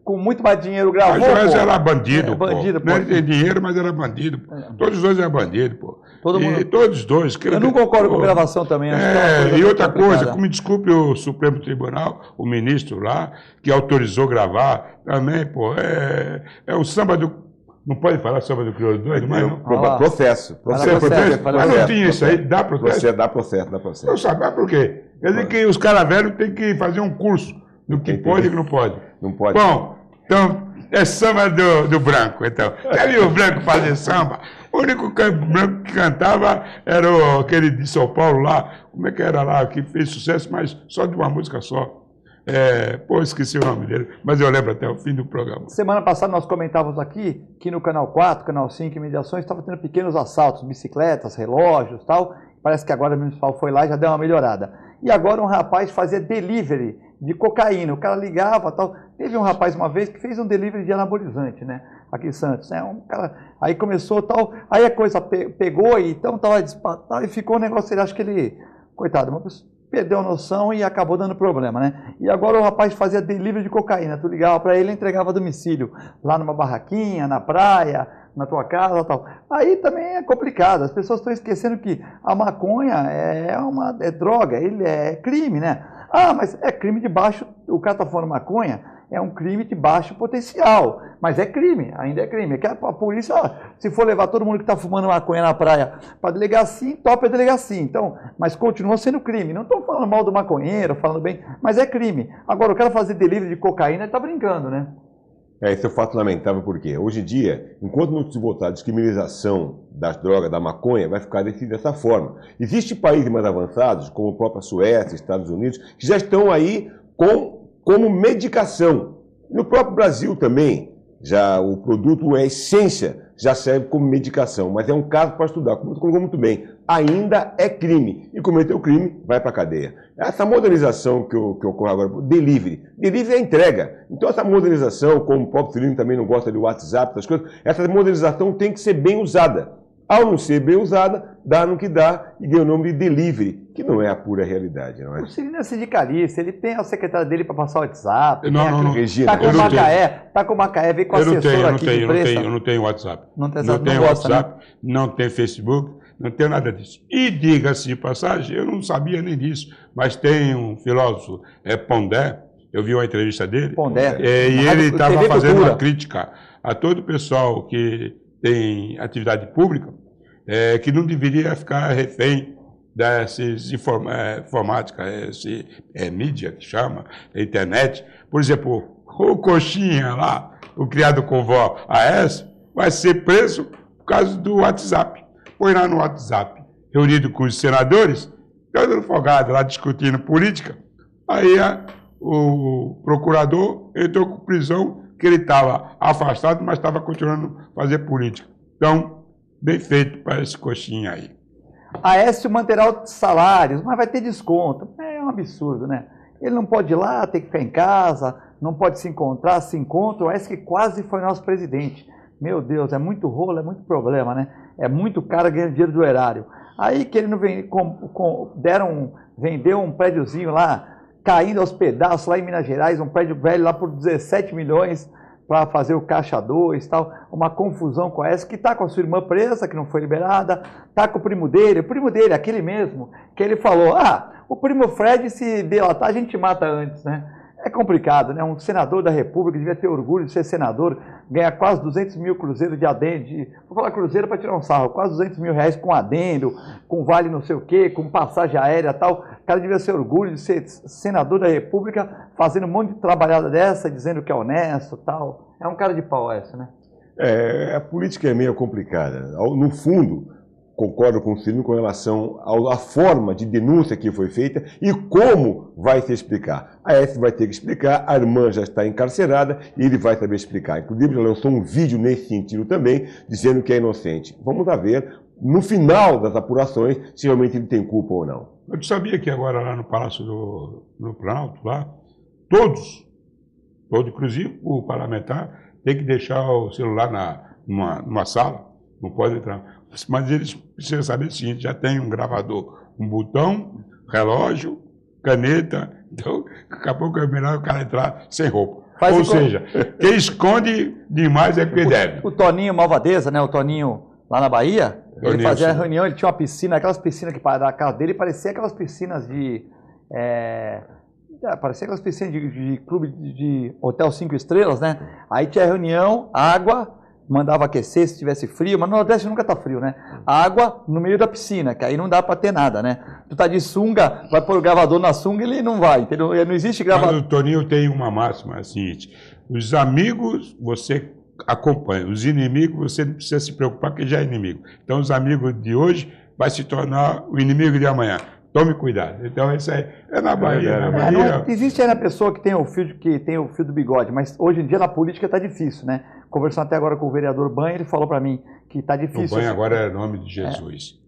com muito mais dinheiro gravou. Mas o resto pô. era bandido, pô. Bandido, pô. Não tem dinheiro, mas era bandido. Pô. Todos os dois eram bandido, pô. Todos os dois. Eu não concordo com gravação também. E outra coisa, me desculpe o Supremo Tribunal, o ministro lá, que autorizou gravar, também, pô, é o samba do... Não pode falar samba do crioulo doido, mas não. Processo. Mas não tinha isso aí, dá processo? Dá processo. Não sabe por quê? Quer dizer que os caras velhos têm que fazer um curso do que pode e que não pode. Não pode. Bom, então, é samba do branco, então. Já viu o branco fazer samba? O único branco que cantava era aquele de São Paulo lá, como é que era lá, que fez sucesso, mas só de uma música só. Esqueci o nome dele, mas eu lembro até o fim do programa. Semana passada nós comentávamos aqui que no Canal 4, Canal 5 e Mediações estava tendo pequenos assaltos, bicicletas, relógios e tal. Parece que agora o municipal foi lá e já deu uma melhorada. E agora um rapaz fazia delivery de cocaína. O cara ligava tal. Teve um rapaz uma vez que fez um delivery de anabolizante, né? Aqui em Santos. Né? Um cara, aí começou tal. Aí a coisa pegou e então estava disparado e ficou um negócio. Ele acho que ele, coitado, uma pessoa perdeu a noção e acabou dando problema, né? E agora o rapaz fazia delivery de cocaína. Tu ligava para ele e entregava a domicílio. Lá numa barraquinha, na praia, na tua casa e tal. Aí também é complicado. As pessoas estão esquecendo que a maconha é droga, ele é crime, né? Ah, mas é crime de baixo, o cara está falando maconha, é um crime de baixo potencial, mas é crime, ainda é crime. É que a polícia, se for levar todo mundo que está fumando maconha na praia para delegacia, topa a delegacia. Então, mas continua sendo crime. Não estou falando mal do maconheiro, falando bem, mas é crime. Agora, o cara fazer delivery de cocaína, ele está brincando, né? Esse é um fato lamentável, porque hoje em dia, enquanto não se votar a descriminalização das drogas, da maconha, vai ficar dessa forma. Existem países mais avançados, como a própria Suécia, Estados Unidos, que já estão aí como medicação. No próprio Brasil também, já o produto, a essência, já serve como medicação, mas é um caso para estudar, como você colocou muito bem, ainda é crime, e cometeu crime, vai para a cadeia. Essa modernização que ocorre agora, delivery é entrega, então essa modernização, como o próprio Cirino também não gosta de WhatsApp, essas coisas, essa modernização tem que ser bem usada. Ao não ser bem usada, dá no que dá e ganha o nome de delivery, que não é a pura realidade. Não é? O Cirino é sindicalista, ele tem a secretária dele para passar o WhatsApp. Não. Regina, tá com o Macaé, vem com a assessora aqui de imprensa. Eu não tenho WhatsApp. Não tem WhatsApp, né? Não tem Facebook, não tenho nada disso. E diga-se de passagem, eu não sabia nem disso, mas tem um filósofo, Pondé, eu vi uma entrevista dele, e ele estava fazendo uma crítica a todo o pessoal que tem atividade pública, que não deveria ficar refém dessas informática, mídia que chama, internet. Por exemplo, o Coxinha lá, o criado com vó Aécio, vai ser preso por causa do WhatsApp. Põe lá no WhatsApp, reunido com os senadores, todo advogado lá discutindo política, aí o procurador entrou com prisão, que ele estava afastado, mas estava continuando a fazer política. Então, bem feito para esse Coxinha aí. Aécio manterá os salários, mas vai ter desconto. É um absurdo, né? Ele não pode ir lá, tem que ficar em casa, não pode se encontrar, se encontra. O Aécio que quase foi nosso presidente. Meu Deus, é muito rolo, é muito problema, né? É muito cara ganhando dinheiro do erário. Aí que ele não vendeu um prédiozinho lá, caindo aos pedaços lá em Minas Gerais, um prédio velho lá por 17 milhões para fazer o Caixa 2 e tal, uma confusão com essa, que está com a sua irmã presa, que não foi liberada, está com o primo dele, aquele mesmo, que ele falou, o primo Fred, se delatar, a gente mata antes, né? É complicado, né? Um senador da República devia ter orgulho de ser senador, ganhar quase 200 mil cruzeiros de adendo, vou falar cruzeiro para tirar um sarro, quase 200 mil reais com adendo, com vale não sei o quê, com passagem aérea e tal. O cara devia ter orgulho de ser senador da República, fazendo um monte de trabalhada dessa, dizendo que é honesto e tal. É um cara de pau essa, né? A política é meio complicada. No fundo, concordo com o Cirino com relação à forma de denúncia que foi feita e como vai se explicar. A Aécio vai ter que explicar, a irmã já está encarcerada e ele vai saber explicar. Inclusive, já lançou um vídeo nesse sentido também, dizendo que é inocente. Vamos ver, no final das apurações, se realmente ele tem culpa ou não. Eu sabia que agora lá no Palácio do Planalto, lá, todos, inclusive o parlamentar, tem que deixar o celular numa sala, não pode entrar. Mas eles precisam saber o seguinte, já tem um gravador, um botão, relógio, caneta, então daqui a pouco é melhor o cara entrar sem roupa. Ou seja, quem esconde demais é quem deve. O Toninho Malvadeza, né? O Toninho lá na Bahia, ele fazia reunião, ele tinha uma piscina, aquelas piscinas que da casa dele parecia aquelas piscinas parecia aquelas piscinas de clube de hotel 5 estrelas, né? Aí tinha reunião, água, mandava aquecer se tivesse frio, mas no Nordeste nunca tá frio, né? Água no meio da piscina, que aí não dá para ter nada, né? Tu tá de sunga, vai pôr o gravador na sunga, ele não vai, entendeu? Não existe gravador. Mas o Toninho tem uma máxima, é a seguinte: os amigos você acompanha, os inimigos você não precisa se preocupar que já é inimigo. Então os amigos de hoje vai se tornar o inimigo de amanhã. Tome cuidado. Então isso aí é na Bahia. Não, existe aí a pessoa que tem o fio do bigode, mas hoje em dia na política está difícil, né? Conversando até agora com o vereador Banha, ele falou para mim que está difícil. O Banha agora é nome de Jesus.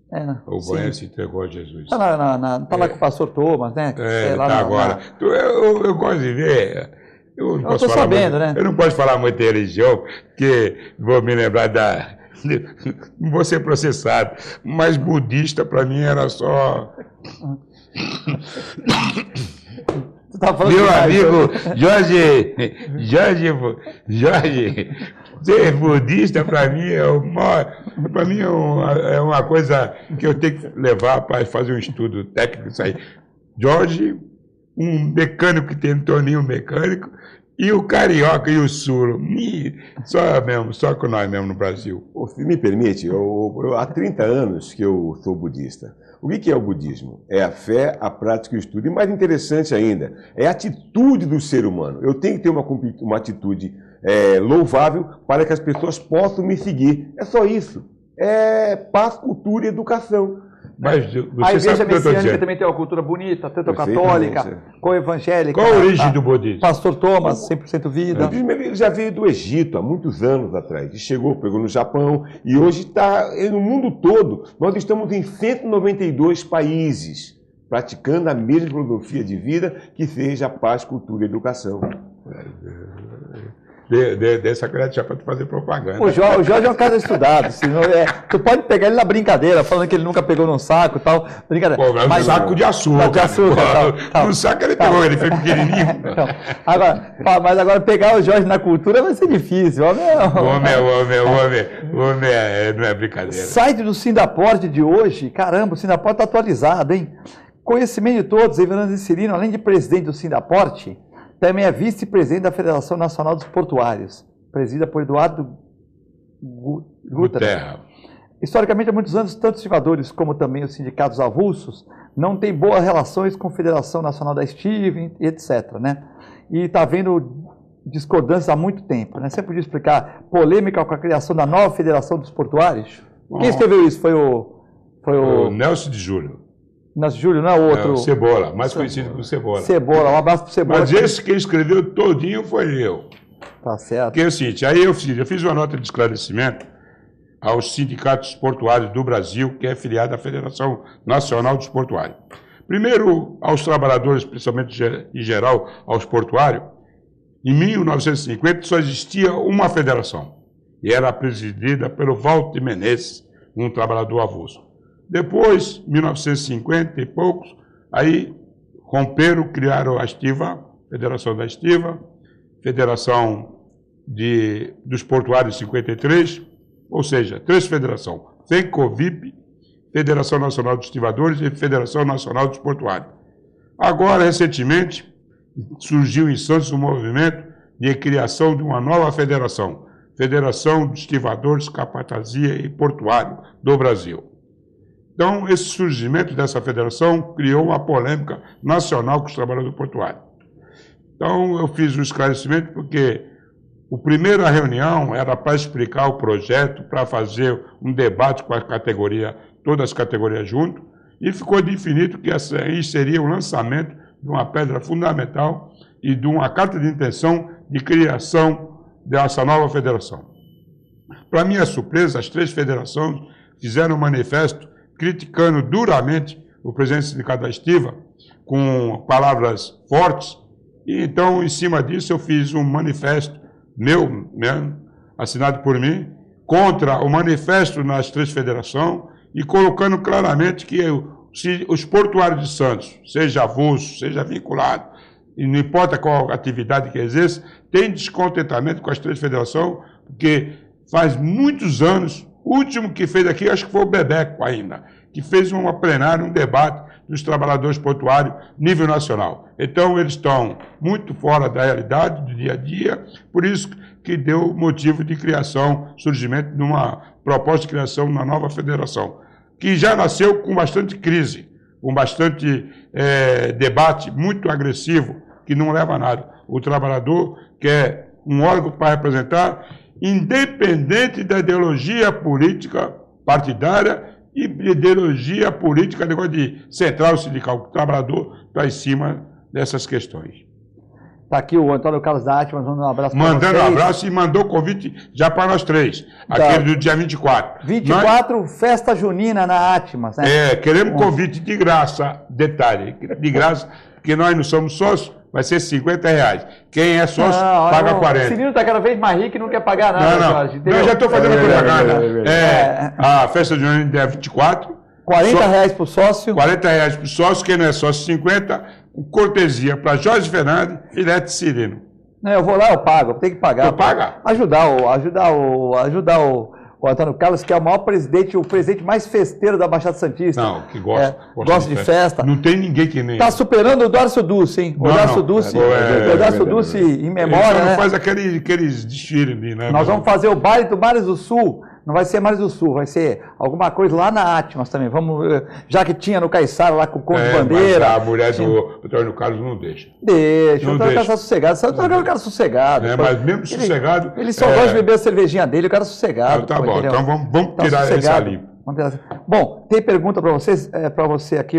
O Banha se entregou a Jesus. Está lá com o pastor Thomas, né? Tá agora. Eu gosto de ver. Eu estou sabendo, né? Eu não posso falar muito de religião, porque vou me lembrar da... Não vou ser processado, mas budista para mim era só... Meu amigo Jorge, ser budista para mim é uma coisa que eu tenho que levar para fazer um estudo técnico isso aí. Jorge, um mecânico que tem um Toninho mecânico, e o carioca e o sul, só com nós mesmo no Brasil. Se me permite, há 30 anos que eu sou budista. O que é o budismo? É a fé, a prática e o estudo. E mais interessante ainda, é a atitude do ser humano. Eu tenho que ter uma atitude louvável para que as pessoas possam me seguir. É só isso. É paz, cultura e educação. Mas você a igreja sabe o que eu estou messiânica dizendo. também tem uma cultura bonita, tanto católica, como evangélica. Qual a origem do budismo? Pastor Thomas, 100% vida. O budismo já veio do Egito há muitos anos atrás. E chegou, pegou no Japão e hoje está no mundo todo. Nós estamos em 192 países praticando a mesma filosofia de vida que seja a paz, cultura e educação. Dessa crédito para fazer propaganda. O Jorge é um cara estudado. Tu pode pegar ele na brincadeira, falando que ele nunca pegou num saco e tal. Brincadeira. Pô, mas saco de açúcar. Tal. No saco ele pegou, ele foi pequenininho. Então, mas agora pegar o Jorge na cultura vai ser difícil. Homem não é brincadeira. Site do Sindaporte de hoje, caramba, o Sindaporte está atualizado, hein? Conhecimento de todos, Everando Cirino, além de presidente do Sindaporte, também é vice-presidente da Federação Nacional dos Portuários, presidida por Eduardo Guterra. Historicamente, há muitos anos, tanto os estivadores como também os sindicatos avulsos não têm boas relações com a Federação Nacional da Estiva, etc. Né? E está havendo discordâncias há muito tempo. Né? Você podia explicar polêmica com a criação da nova Federação dos Portuários? Quem escreveu isso? Foi o Nelson de Júlio. Nelson de Júlio, não é o outro? Cebola, mais conhecido como Cebola. Cebola, um abraço pro Cebola. Mas esse que escreveu todinho foi eu. Tá certo. Porque é o seguinte, aí eu fiz uma nota de esclarecimento aos sindicatos portuários do Brasil, que é filiado à Federação Nacional dos Portuários. Primeiro, aos trabalhadores, principalmente em geral, aos portuários, em 1950 só existia uma federação, e era presidida pelo Walter Menezes, um trabalhador avulso. Depois, 1950 e poucos, aí romperam, criaram a Estiva, Federação da Estiva, Federação dos Portuários 53, ou seja, 3 federações, FENCOVIP, Federação Nacional dos Estivadores e Federação Nacional dos Portuários. Agora, recentemente, surgiu em Santos um movimento de criação de uma nova federação, Federação dos Estivadores, Capatazia e Portuário do Brasil. Então, esse surgimento dessa federação criou uma polêmica nacional com os trabalhadores portuários. Então, eu fiz um esclarecimento porque a primeira reunião era para explicar o projeto, para fazer um debate com a categoria, todas as categorias junto, e ficou definido que essa aí seria o lançamento de uma pedra fundamental e de uma carta de intenção de criação dessa nova federação. Para minha surpresa, as 3 federações fizeram um manifesto criticando duramente o presidente do Sindicato da Estiva, com palavras fortes, e então, em cima disso, eu fiz um manifesto meu mesmo, assinado por mim, contra o manifesto nas 3 federações, e colocando claramente que se os portuários de Santos, seja avulso, seja vinculado, e não importa qual atividade que exerce, tem descontentamento com as 3 federações, porque faz muitos anos, o último que fez aqui, acho que foi o Bebeco ainda, que fez uma plenária, um debate dos trabalhadores portuários nível nacional. Então, eles estão muito fora da realidade, do dia a dia, por isso que deu motivo de criação, surgimento de uma proposta de criação de uma nova federação, que já nasceu com bastante crise, com bastante debate muito agressivo, que não leva a nada. O trabalhador quer um órgão para representar, independente da ideologia política partidária e ideologia política, negócio de central sindical. O trabalhador está em cima dessas questões. Está aqui o Antônio Carlos da Atmas mandando um abraço para vocês. Mandando um abraço e mandou convite já para nós 3. Aquele do dia 24. 24, festa junina na Atmas, né? Queremos convite de graça. Detalhe, de graça, porque nós não somos sócios, vai ser R$50. Quem é sócio, paga 40. O Cirino está cada vez mais rico e não quer pagar nada, Jorge. Eu já estou fazendo propaganda. A festa junina é dia 24. R$40 para o sócio. R$40 para o sócio, quem não é sócio, 50. Cortesia para Jorge Fernandes e Neto Cirino. Não, eu vou lá, eu pago, tem que pagar. Eu pagar? Ajudar o Antônio Carlos, que é o maior presidente, o presidente mais festeiro da Baixada Santista. Não, que gosta. Gosta de festa. Não tem ninguém que nem. Está superando o Dórcio Dulce, hein? O Dórcio Dulce, em memória, ele né? Não faz aqueles desfiles, né? Nós vamos fazer o baile do Mares do Sul. Não vai ser Mares do Sul, vai ser alguma coisa lá na Atmas também. Vamos, já que tinha no Caiçara lá com o Conde Bandeira. Mas a mulher do Antônio Carlos não deixa. Deixa, o Antônio Carlos está sossegado. O Antônio Carlos é sossegado. Mas mesmo sossegado. Ele só gosta de beber a cervejinha dele, o cara é sossegado. Tá bom, então vamos tirar esse ali. Bom, tem pergunta para vocês, para você aqui,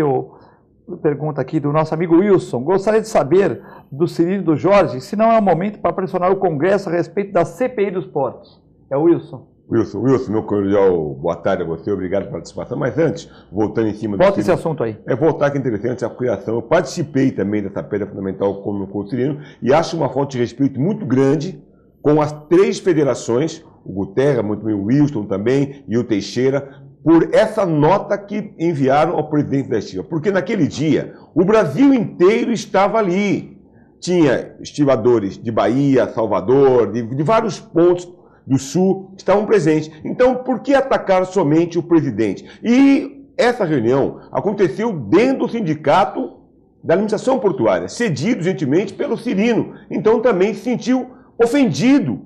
pergunta aqui do nosso amigo Wilson. Gostaria de saber do Cirino e do Jorge se não é o momento para pressionar o Congresso a respeito da CPI dos portos. É o Wilson. Wilson, meu cordial, boa tarde a você, obrigado pela participação. Mas antes, voltando em cima do Volta esse assunto aí. Voltar que é interessante a criação. Eu participei também dessa pedra fundamental como o Cirino e acho uma falta de respeito muito grande com as 3 federações, o Guterra, muito bem, o Wilson também e o Teixeira, por essa nota que enviaram ao presidente da estiva. Porque naquele dia, o Brasil inteiro estava ali. Tinha estivadores de Bahia, Salvador, de vários pontos do Sul estavam presentes. Então, por que atacar somente o presidente? E essa reunião aconteceu dentro do sindicato da administração portuária, cedido gentilmente pelo Cirino. Então, também se sentiu ofendido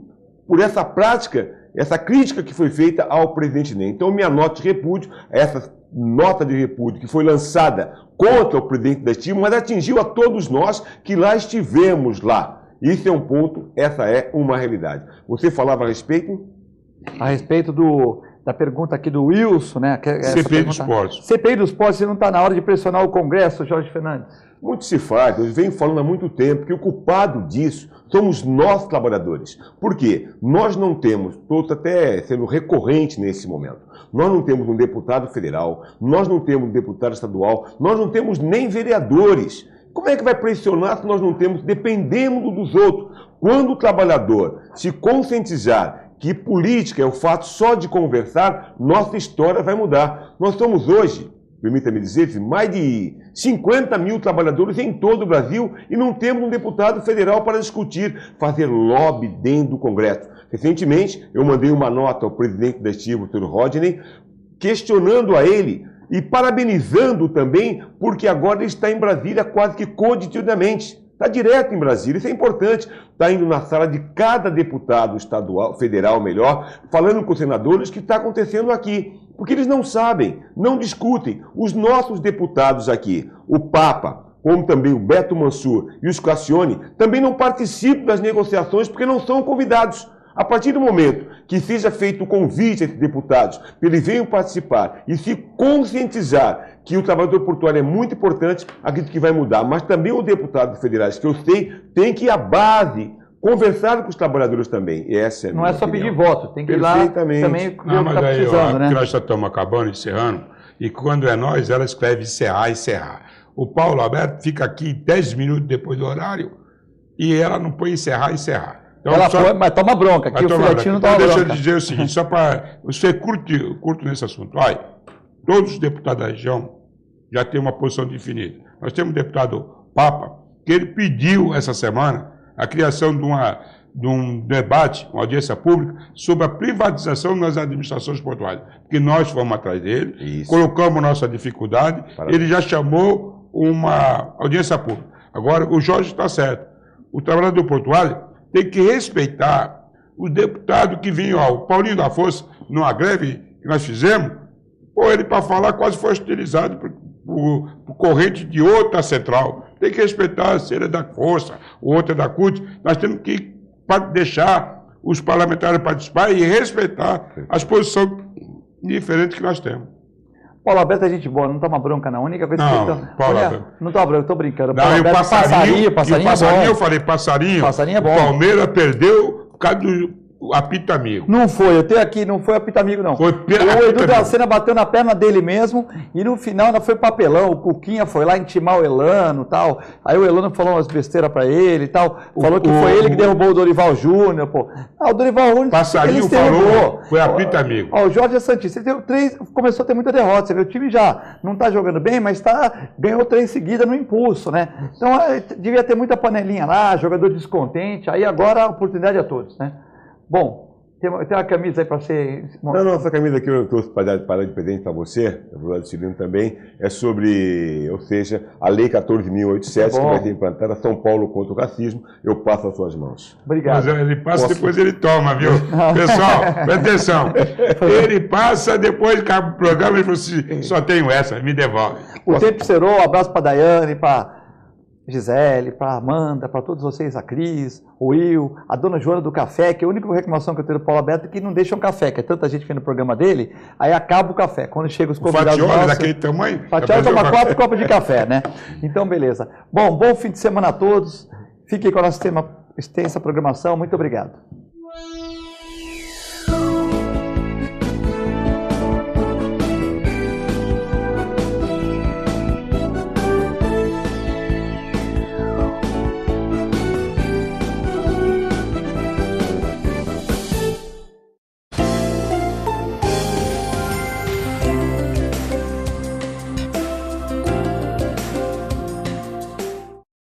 por essa prática, essa crítica que foi feita ao presidente Ney. Então, minha nota de repúdio, essa nota de repúdio que foi lançada contra o presidente da estiva, mas atingiu a todos nós que lá estivemos lá. Isso é um ponto, essa é uma realidade. Você falava a respeito? A respeito da pergunta aqui do Wilson, né? CPI dos portos. CPI dos portos, não está na hora de pressionar o Congresso, Jorge Fernandes? Muito se faz, eu venho falando há muito tempo que o culpado disso somos nós, trabalhadores. Por quê? Nós não temos, estou até sendo recorrente nesse momento, nós não temos um deputado federal, nós não temos um deputado estadual, nós não temos nem vereadores. Como é que vai pressionar se nós não temos, dependemos dos outros? Quando o trabalhador se conscientizar que política é o fato só de conversar, nossa história vai mudar. Nós somos hoje, permita-me dizer, mais de 50 mil trabalhadores em todo o Brasil e não temos um deputado federal para discutir, fazer lobby dentro do Congresso. Recentemente, eu mandei uma nota ao presidente da estiva, o Dr. Rodney, questionando a ele e parabenizando também, porque agora ele está em Brasília quase que cotidianamente. Está direto em Brasília, isso é importante. Está indo na sala de cada deputado estadual, federal melhor, falando com os senadores o que está acontecendo aqui. Porque eles não sabem, não discutem. Os nossos deputados aqui, o Papa, como também o Beto Mansur e o Scassione, também não participam das negociações porque não são convidados. A partir do momento que seja feito o convite a esses deputados, que eles venham participar e se conscientizar que o trabalhador portuário é muito importante, acredito que vai mudar. Mas também os deputados federais, que eu sei, tem que ir à base, conversar com os trabalhadores também. E essa é a não é só pedir voto, tem que ir lá também ver o que está precisando, né? Nós já estamos acabando, encerrando, e quando é nós, ela escreve encerrar, encerrar. O Paulo Alberto fica aqui 10 minutos depois do horário e ela não põe encerrar, encerrar. Então, ela foi, mas toma bronca, aqui o filhotinho não toma bronca. Deixa eu dizer o seguinte, só para você curto nesse assunto. Olha, todos os deputados da região já têm uma posição definida. Nós temos o deputado Papa, que ele pediu essa semana a criação de um debate, uma audiência pública, sobre a privatização nas administrações portuárias. Porque nós fomos atrás dele, colocamos nossa dificuldade, ele já chamou uma audiência pública. Agora, o Jorge está certo. O trabalhador portuário tem que respeitar o deputado que vinha, o Paulinho da Força, numa greve que nós fizemos, ele para falar quase foi hostilizado por corrente de outra central. Tem que respeitar se ele é da Força, o outro é da CUT. Nós temos que deixar os parlamentares participar e respeitar as posições diferentes que nós temos. Paulo Alberto é gente boa, não toma bronca não. A única coisa não, que Paulo Alberto. Não toma bronca, eu tô brincando. Não, Paulo Alberto, passarinho é bom. Eu falei passarinho é bom. O Palmeiras perdeu por causa do apito amigo. Não foi, eu tenho aqui, não foi apito amigo não. Foi o Edu da Sena bateu na perna dele mesmo e no final ainda foi papelão. O Cuquinha foi lá intimar o Elano e tal. Aí o Elano falou umas besteiras pra ele e tal. Falou que foi ele que derrubou o Dorival Júnior, pô. O Dorival Júnior. Passarinho falou, foi apito amigo. O Jorge é Santista. Ele começou a ter muita derrota. Você vê, o time já não tá jogando bem, mas ganhou 3 seguidas no impulso, né? Então devia ter muita panelinha lá, jogador descontente. Aí agora a oportunidade é a todos, né? Bom, tem uma camisa aí para ser... Não, essa camisa aqui eu trouxe para dar de presente para você, o lado Cirino também, é sobre, ou seja, a Lei 14.087, que vai ser implantada São Paulo contra o racismo. Eu passo às suas mãos. Obrigado. Mas ele passa, depois ele toma, viu? Pessoal, presta atenção. Ele passa, depois acaba o programa e fala assim, só tenho essa, me devolve. O tempo serou, um abraço para a Daiane, para Gisele, para a Amanda, para todos vocês, a Cris, o Will, a dona Joana do café, que a única reclamação que eu tenho do Paulo Alberto é que não deixam café, que é tanta gente que vem no programa dele, aí acaba o café. Quando chega os convidados nossos... Fatioli daquele tamanho? Fatioli toma 4 copos de café, né? Então, beleza. Bom fim de semana a todos. Fiquem com a nossa extensa programação. Muito obrigado.